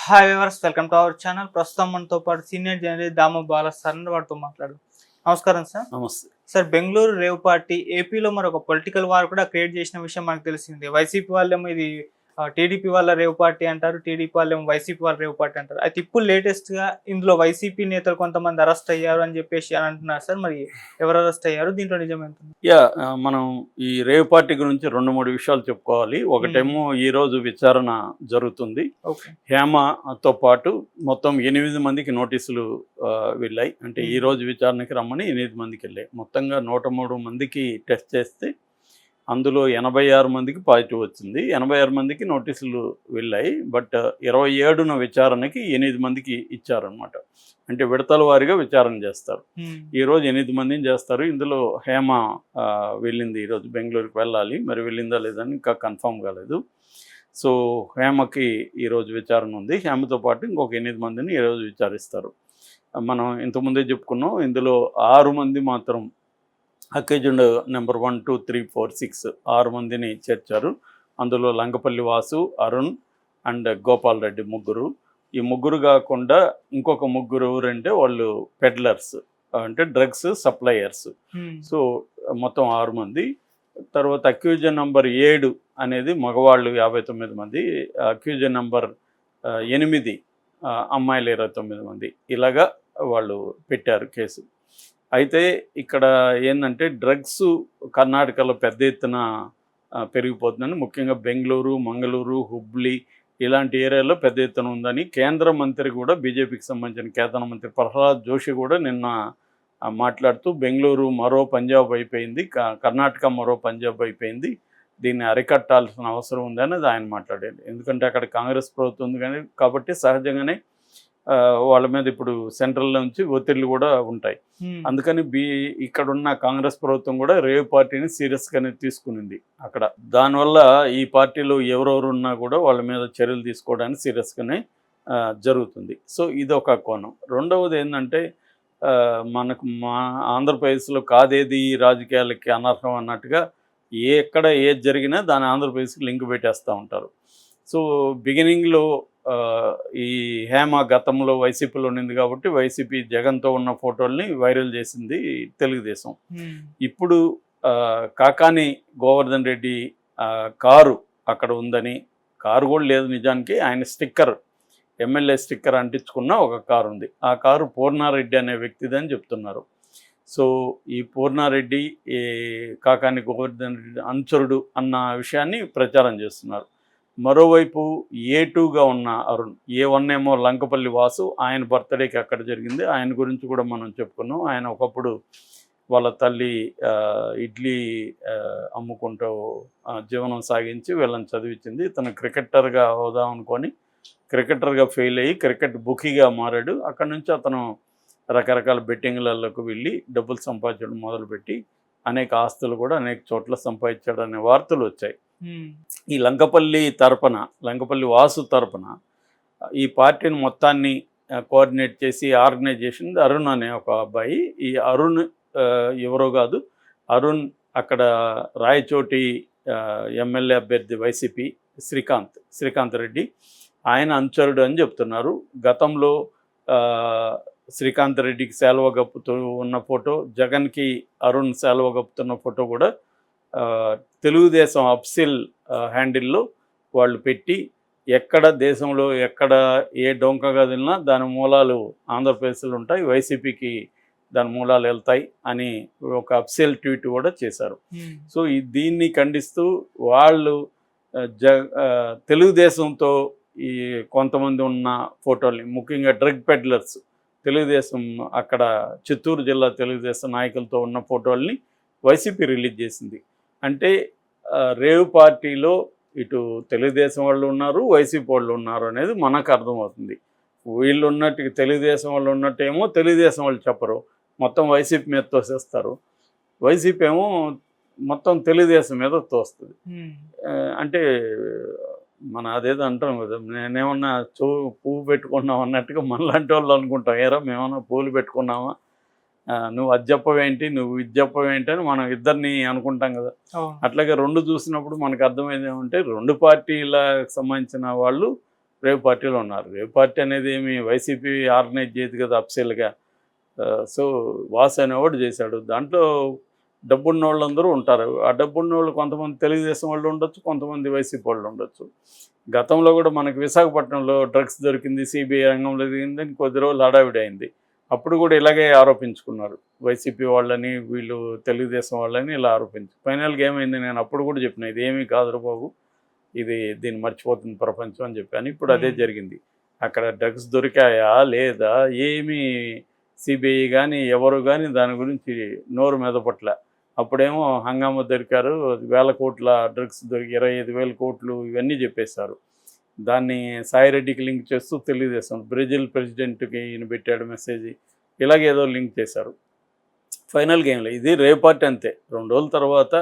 Hi viewers, welcome to our channel. ప్రస్తుతం మనతో పాటు సీనియర్ జర్నలిస్ట్ దాము బాలా సార్ వారితో మాట్లాడు. నమస్కారం సార్. నమస్తే. సార్, బెంగళూరు రేవ్ పార్టీ ఏపీలో మరొక పొలిటికల్ వార్ కూడా క్రియేట్ చేసిన విషయం మనకు తెలిసింది. వైసీపీ వాళ్ళేమో ఇది టీడీపీ వాళ్ళ రేవ్ పార్టీ అంటారు, టీడీపీ వాళ్ళేమో వైసీపీ వాళ్ళ రేవ్ పార్టీ అంటారు. అయితే ఇప్పుడు లేటెస్ట్ గా ఇందులో వైసీపీ నేతలు కొంతమంది అరెస్ట్ అయ్యారు అని చెప్పేసి అని అంటున్నారు సార్. మరి ఎవరు అరెస్ట్ అయ్యారు, దీంట్లో నిజం ఎంత? మనం ఈ రేవ్ పార్టీ గురించి 2-3 విషయాలు చెప్పుకోవాలి. ఒకటేమో ఈ రోజు విచారణ జరుగుతుంది. హేమతో పాటు మొత్తం 8 మందికి నోటీసులు వెళ్ళాయి. అంటే ఈ రోజు విచారణకి రమ్మని 8 మందికి వెళ్ళాయి. మొత్తంగా 103 మందికి టెస్ట్ చేస్తే అందులో 86 మందికి పాజిటివ్ వచ్చింది. 86 మందికి నోటీసులు వెళ్ళాయి. బట్ 27న విచారణకి 8 మందికి ఇచ్చారనమాట. అంటే విడతల వారీగా విచారణ చేస్తారు. ఈరోజు 8 మందిని చేస్తారు. ఇందులో హేమ వెళ్ళింది, ఈరోజు బెంగళూరుకి వెళ్ళాలి. మరి వెళ్ళిందా లేదని ఇంకా కన్ఫర్మ్ కాలేదు. సో హేమకి ఈరోజు విచారణ ఉంది. హేమతో పాటు ఇంకొక 8 మందిని ఈరోజు విచారిస్తారు. మనం ఇంతకుముందే చెప్పుకున్నాం, ఇందులో 6 మంది మాత్రం అక్యూజ్డ్ నెంబర్ 1, 2, 3, 4, 6 6 మందిని చేర్చారు. అందులో లంగపల్లి వాసు, అరుణ్ అండ్ గోపాల్ రెడ్డి ముగ్గురు. ఈ ముగ్గురు కాకుండా ఇంకొక ముగ్గురు ఎవరంటే వాళ్ళు పెడ్లర్స్, అంటే డ్రగ్స్ సప్లయర్స్. సో మొత్తం 6 మంది. తర్వాత అక్యూజన్ నెంబర్ 7 అనేది మగవాళ్ళు 59 మంది, అక్యూజన్ నెంబర్ 8 అమ్మాయిలు 29 మంది. ఇలాగా వాళ్ళు పెట్టారు కేసు. అయితే ఇక్కడ ఏంటంటే డ్రగ్స్ కర్ణాటకలో పెద్ద ఎత్తున పెరిగిపోతుందని, ముఖ్యంగా బెంగళూరు, మంగళూరు, హుబ్లీ ఇలాంటి ఏరియాలో పెద్ద ఎత్తున ఉందని కేంద్ర మంత్రి కూడా, బీజేపీకి సంబంధించిన కేంద్ర మంత్రి ప్రహ్లాద్ జోషి కూడా నిన్న మాట్లాడుతూ బెంగళూరు మరో పంజాబ్ అయిపోయింది, కర్ణాటక మరో పంజాబ్ అయిపోయింది, దీన్ని అరికట్టాల్సిన అవసరం ఉంది అనేది ఆయన మాట్లాడారు. ఎందుకంటే అక్కడ కాంగ్రెస్ ప్రభుత్వం ఉంది కానీ కాబట్టి సహజంగానే వాళ్ళ మీద ఇప్పుడు సెంట్రల్ నుంచి ఒత్తిళ్లు కూడా ఉంటాయి. అందుకని ఇక్కడున్న కాంగ్రెస్ ప్రభుత్వం కూడా రేవ్ పార్టీని సీరియస్గానే తీసుకునింది అక్కడ. దానివల్ల ఈ పార్టీలో ఎవరెవరు ఉన్నా కూడా వాళ్ళ మీద చర్యలు తీసుకోవడానికి సీరియస్గానే జరుగుతుంది. సో ఇది ఒక కోణం. రెండవది ఏంటంటే మనకు ఆంధ్రప్రదేశ్లో కాదేది రాజకీయాలకి అనర్హం అన్నట్టుగా ఎక్కడ ఏది జరిగినా దాని ఆంధ్రప్రదేశ్కి లింక్ పెట్టేస్తూ ఉంటారు. సో బిగినింగ్లో ఈ హేమ గతంలో వైసీపీలో ఉన్నింది కాబట్టి వైసీపీ జగన్తో ఉన్న ఫోటోల్ని వైరల్ చేసింది తెలుగుదేశం. ఇప్పుడు కాకాని గోవర్ధన్ రెడ్డి కారు అక్కడ ఉందని, కారు కూడా లేదు నిజానికి, ఆయన స్టిక్కర్, ఎమ్మెల్యే స్టిక్కర్ అంటించుకున్న ఒక కారు ఉంది. ఆ కారు పూర్ణారెడ్డి అనే వ్యక్తిదని చెప్తున్నారు. సో ఈ పూర్ణారెడ్డి కాకాని గోవర్ధన్ రెడ్డి అనుచరుడు అన్న విషయాన్ని ప్రచారం చేస్తున్నారు. మరోవైపు A2గా ఉన్న అరుణ్, A1 ఏమో లంకపల్లి వాసు, ఆయన బర్త్డేకి అక్కడ జరిగింది. ఆయన గురించి కూడా మనం చెప్పుకున్నాం. ఆయన ఒకప్పుడు వాళ్ళ తల్లి ఇడ్లీ అమ్ముకుంటూ జీవనం సాగించి వీళ్ళని చదివించింది. తను క్రికెటర్గా అవుదాం అనుకొని క్రికెటర్గా ఫెయిల్ అయ్యి క్రికెట్ బుకీగా మారాడు. అక్కడి నుంచి అతను రకరకాల బెట్టింగ్లకు వెళ్ళి డబ్బులు సంపాదించడం మొదలుపెట్టి అనేక ఆస్తులు కూడా అనేక చోట్ల సంపాదించాడు అనే వార్తలు వచ్చాయి. ఈ లంకపల్లి వాసు తరపున ఈ పార్టీని మొత్తాన్ని కోఆర్డినేట్ చేసి ఆర్గనైజ్ చేసింది అరుణ్ అనే ఒక అబ్బాయి. ఈ అరుణ్ ఎవరో కాదు, అరుణ్ అక్కడ రాయచోటి ఎమ్మెల్యే అభ్యర్థి వైసీపీ శ్రీకాంత్ రెడ్డి, ఆయన అనుచరుడు అని చెప్తున్నారు. గతంలో శ్రీకాంత్ రెడ్డికి శాలువ కప్పుతూ ఉన్న ఫోటో, జగన్కి అరుణ్ శాలువ కప్పుతున్న ఫోటో కూడా తెలుగుదేశం అఫీషియల్ హ్యాండిల్లో వాళ్ళు పెట్టి, ఎక్కడ దేశంలో ఎక్కడ ఏ డొంక కదిలినా దాని మూలాలు ఆంధ్రప్రదేశ్లో ఉంటాయి, వైసీపీకి దాని మూలాలు వెళ్తాయి అని ఒక అఫీషియల్ ట్వీట్ కూడా చేశారు. సో దీన్ని ఖండిస్తూ వాళ్ళు తెలుగుదేశంతో ఈ కొంతమంది ఉన్న ఫోటోల్ని, ముఖ్యంగా డ్రగ్ పెడ్లర్స్, తెలుగుదేశం అక్కడ చిత్తూరు జిల్లా తెలుగుదేశం నాయకులతో ఉన్న ఫోటోల్ని వైసీపీ రిలీజ్ చేసింది. అంటే రేవ్ పార్టీలో ఇటు తెలుగుదేశం వాళ్ళు ఉన్నారు, వైసీపీ వాళ్ళు ఉన్నారు అనేది మనకు అర్థమవుతుంది. వీళ్ళు ఉన్నట్టు తెలుగుదేశం వాళ్ళు ఉన్నట్టేమో తెలుగుదేశం వాళ్ళు చెప్పరు, మొత్తం వైసీపీ మీద తోసేస్తారు. వైసీపీ ఏమో మొత్తం తెలుగుదేశం మీద తోస్తుంది. అంటే మన అదేదో అంటాం కదా, నేనేమన్నా పువ్వు పెట్టుకున్నాం అన్నట్టుగా మనలాంటి వాళ్ళు అనుకుంటాం, ఏరా మేమన్నా పూలు పెట్టుకున్నామా, నువ్వు అది చెప్పవేంటి, నువ్వు ఇది చెప్పవేంటి అని మనం ఇద్దరిని అనుకుంటాం కదా. అట్లాగే రెండు చూసినప్పుడు మనకు అర్థమైంది ఏమంటే, రెండు పార్టీలకు సంబంధించిన వాళ్ళు రేవ్ పార్టీలో ఉన్నారు. రేవ్ పార్టీ అనేది ఏమి వైసీపీ ఆర్గనైజ్ చేయదు కదా అఫ్సెల్గా. సో వాసు అనేవాడు చేశాడు. దాంట్లో డబ్బున్న వాళ్ళందరూ ఉంటారు. ఆ డబ్బున్న వాళ్ళు కొంతమంది తెలుగుదేశం వాళ్ళు ఉండొచ్చు, కొంతమంది వైసీపీ వాళ్ళు ఉండొచ్చు. గతంలో కూడా మనకి విశాఖపట్నంలో డ్రగ్స్ దొరికింది, సిబిఐ రంగంలో దిగిందని కొద్ది రోజులు హడావిడి అయింది. అప్పుడు కూడా ఇలాగే ఆరోపించుకున్నారు. వైసీపీ వాళ్ళని, వీళ్ళు తెలుగుదేశం వాళ్ళని ఇలా ఫైనల్గా ఏమైంది, నేను అప్పుడు కూడా చెప్పిన ఇదేమీ కాదురా బాబు, దీన్ని మర్చిపోతుంది ప్రపంచం అని చెప్పాను. ఇప్పుడు అదే జరిగింది. అక్కడ డ్రగ్స్ దొరికాయా లేదా ఏమీ సిబిఐ కానీ ఎవరు కానీ దాని గురించి నోరు మెదపట్ల. అప్పుడేమో హంగామా దొరికారు, 1000 కోట్ల డ్రగ్స్ దొరికి 25,000 కోట్లు ఇవన్నీ చెప్పేశారు. దాన్ని సాయిరెడ్డికి లింక్ చేస్తూ తెలుగుదేశం బ్రెజిల్ ప్రెసిడెంట్కి ఈయన పెట్టాడు మెసేజ్, ఇలాగేదో లింక్ చేశారు. ఫైనల్గా ఏం లేదు, ఇది రేవ్ పార్టీ అంతే. 2 రోజుల తర్వాత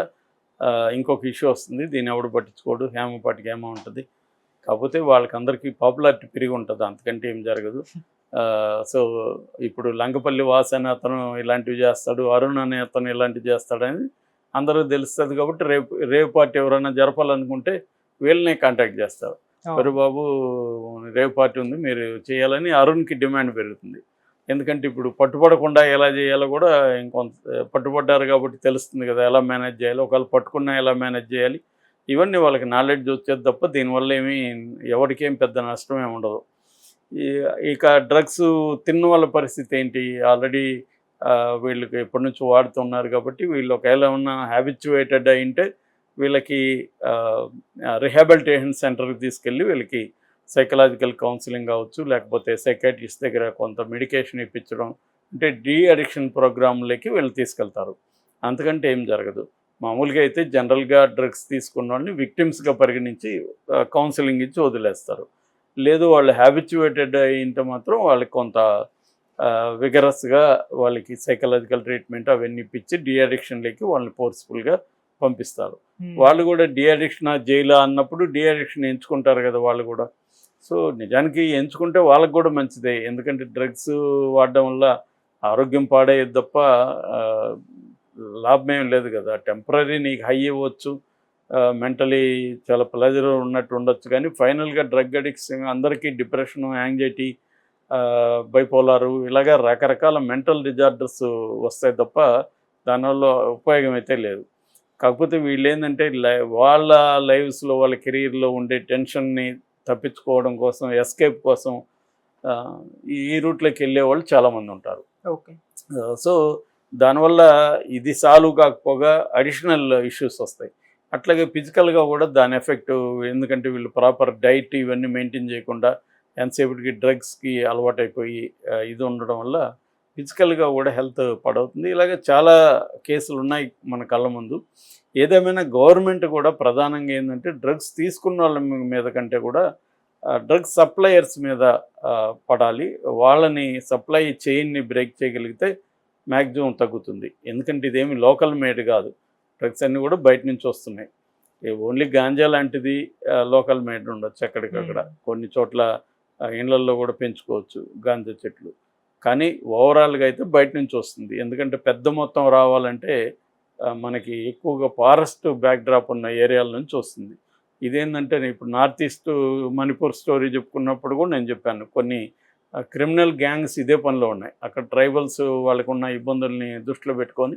ఇంకొక ఇష్యూ వస్తుంది, దీన్ని ఎవడు పట్టించుకోడు, హేమ పార్టీకి హేమ ఉంటుంది. కాకపోతే వాళ్ళకందరికీ పాపులారిటీ పెరిగి ఉంటుంది, అంతకంటే ఏం జరగదు. సో ఇప్పుడు లంకపల్లి వాస్ అనే అతను ఇలాంటివి చేస్తాడు, అరుణ్ అనే అతను ఇలాంటివి చేస్తాడని అందరికీ తెలుస్తుంది. కాబట్టి రేవ్ పార్టీ ఎవరైనా జరపాలనుకుంటే వీళ్ళనే కాంటాక్ట్ చేస్తారు. మరి బాబు రేవ్ పార్టీ ఉంది మీరు చేయాలని అరుణ్కి డిమాండ్ పెరుగుతుంది. ఎందుకంటే ఇప్పుడు పట్టుబడకుండా ఎలా చేయాలో కూడా ఇంకొంత పట్టుబడ్డారు కాబట్టి తెలుస్తుంది కదా ఎలా మేనేజ్ చేయాలి, ఒకవేళ పట్టుకున్నా ఎలా మేనేజ్ చేయాలి, ఇవన్నీ వాళ్ళకి నాలెడ్జ్ వచ్చేది తప్ప దీనివల్ల ఎవరికేం పెద్ద నష్టం ఏమి ఉండదు. ఇక డ్రగ్స్ తిన్న వాళ్ళ పరిస్థితి ఏంటి, ఆల్రెడీ వీళ్ళకి ఎప్పటి నుంచి వాడుతున్నారు కాబట్టి వీళ్ళు ఒకవేళ ఏమన్నా హ్యాబిచ్యువేటెడ్ అయింటే వీళ్ళకి రిహాబిలిటేషన్ సెంటర్కి తీసుకెళ్ళి వీళ్ళకి సైకలాజికల్ కౌన్సిలింగ్ కావచ్చు, లేకపోతే సైకాట్రిస్ట్ దగ్గర కొంత మెడికేషన్ ఇప్పించడం, అంటే డీ అడిక్షన్ ప్రోగ్రాంలోకి వీళ్ళు తీసుకెళ్తారు. అంతకంటే ఏం జరగదు. మామూలుగా అయితే జనరల్గా డ్రగ్స్ తీసుకున్న వాళ్ళని విక్టిమ్స్గా పరిగణించి కౌన్సిలింగ్ ఇచ్చి వదిలేస్తారు. లేదు వాళ్ళు హ్యాబిచ్యువేటెడ్ అయింటే మాత్రం వాళ్ళకి కొంత విగరస్గా వాళ్ళకి సైకలాజికల్ ట్రీట్మెంట్ అవన్నీ ఇప్పించి డీ అడిక్షన్లోకి వాళ్ళని ఫోర్స్ఫుల్గా పంపిస్తారు. వాళ్ళు కూడా డీ అడిక్షన్ జైలా అన్నప్పుడు డీ అడిక్షన్ ఎంచుకుంటారు కదా వాళ్ళు కూడా. సో నిజానికి ఎంచుకుంటే వాళ్ళకు కూడా మంచిదే, ఎందుకంటే డ్రగ్స్ వాడడం వల్ల ఆరోగ్యం పాడేది తప్ప లాభమేం లేదు కదా. టెంపరీ నీకు హై ఇవ్వచ్చు, మెంటలీ చాలా ప్లెజర్ ఉన్నట్టు ఉండొచ్చు, కానీ ఫైనల్గా డ్రగ్ అడిక్షన్ అందరికీ డిప్రెషను, యాంగ్జైటీ, బైపోలారు ఇలాగా రకరకాల మెంటల్ డిజార్డర్స్ వస్తాయి తప్ప దానివల్ల ఉపయోగం అయితే లేదు. కాకపోతే వీళ్ళు ఏంటంటే వాళ్ళ లైఫ్స్లో వాళ్ళ కెరీర్లో ఉండే టెన్షన్ని తప్పించుకోవడం కోసం, ఎస్కేప్ కోసం ఈ రూట్లోకి వెళ్ళే వాళ్ళు చాలామంది ఉంటారు. ఓకే. సో దానివల్ల ఇది సాల్వ్ కాకపోగా అడిషనల్ ఇష్యూస్ వస్తాయి. అట్లాగే ఫిజికల్గా కూడా దాని ఎఫెక్ట్, ఎందుకంటే వీళ్ళు ప్రాపర్ డైట్ ఇవన్నీ మెయింటైన్ చేయకుండా ఎంతసేపటికి డ్రగ్స్కి అలవాటైపోయి ఇది ఉండడం వల్ల ఫిజికల్గా కూడా హెల్త్ పాడవుతుంది. ఇలాగే చాలా కేసులు ఉన్నాయి మన కళ్ళ ముందు. ఏదేమైనా గవర్నమెంట్ కూడా ప్రధానంగా ఏంటంటే డ్రగ్స్ తీసుకున్న వాళ్ళ మీద కంటే కూడా డ్రగ్స్ సప్లయర్స్ మీద పడాలి. వాళ్ళని సప్లై చైన్ని బ్రేక్ చేయగలిగితే మ్యాక్సిమం తగ్గుతుంది. ఎందుకంటే ఇదేమి లోకల్ మేడ్ కాదు, డ్రగ్స్ అన్నీ కూడా బయట నుంచి వస్తున్నాయి. ఓన్లీ గాంజా లాంటిది లోకల్ మేడ్ ఉండొచ్చు ఎక్కడికక్కడ, కొన్ని చోట్ల ఇళ్లల్లో కూడా పెంచుకోవచ్చు గాంజా చెట్లు, కానీ ఓవరాల్గా అయితే బయట నుంచి వస్తుంది. ఎందుకంటే పెద్ద మొత్తం రావాలంటే మనకి ఎక్కువగా ఫారెస్ట్ బ్యాక్డ్రాప్ ఉన్న ఏరియాల నుంచి వస్తుంది. ఇదేంటంటే ఇప్పుడు నార్త్ ఈస్ట్ మణిపూర్ స్టోరీ చెప్పుకున్నప్పుడు కూడా నేను చెప్పాను, కొన్ని క్రిమినల్ గ్యాంగ్స్ ఇదే పనిలో ఉన్నాయి. అక్కడ ట్రైబల్స్ వాళ్ళకు ఉన్న ఇబ్బందుల్ని దృష్టిలో పెట్టుకొని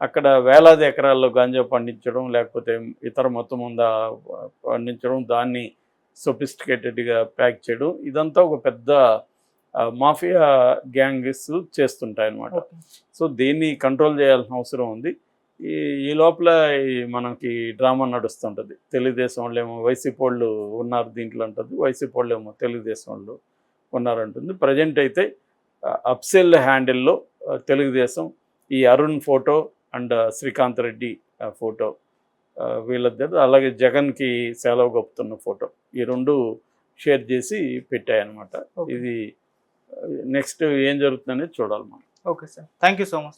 అక్కడ వేలాది ఎకరాల్లో గాంజా పండించడం, లేకపోతే ఇతర మొత్తం ఉందా పండించడం, దాన్ని సొఫిస్టికేటెడ్గా ప్యాక్ చేయడం, ఇదంతా ఒక పెద్ద మాఫియా గ్యాంగ్స్ చేస్తుంటాయి అన్నమాట. సో దీన్ని కంట్రోల్ చేయాల్సిన అవసరం ఉంది. ఈ లోపల మనకి డ్రామా నడుస్తుంటుంది. తెలుగుదేశం వాళ్ళు ఏమో వైసీపీ వాళ్ళు ఉన్నారు దీంట్లో అంటుంది, వైసీపీ వాళ్ళు ఏమో తెలుగుదేశం వాళ్ళు ఉన్నారంటుంది. ప్రజెంట్ అయితే అప్సెల్ హ్యాండిల్లో తెలుగుదేశం ఈ Arun photo and Srikanth Reddy photo వీళ్ళిద్దరు, అలాగే జగన్కి సెలవు గొప్పుతున్న ఫోటో, ఈ రెండు షేర్ చేసి పెట్టాయన్నమాట. ఇది నెక్స్ట్ ఏం జరుగుతుందనేది చూడాలి మనం. Okay sir, thank you so much.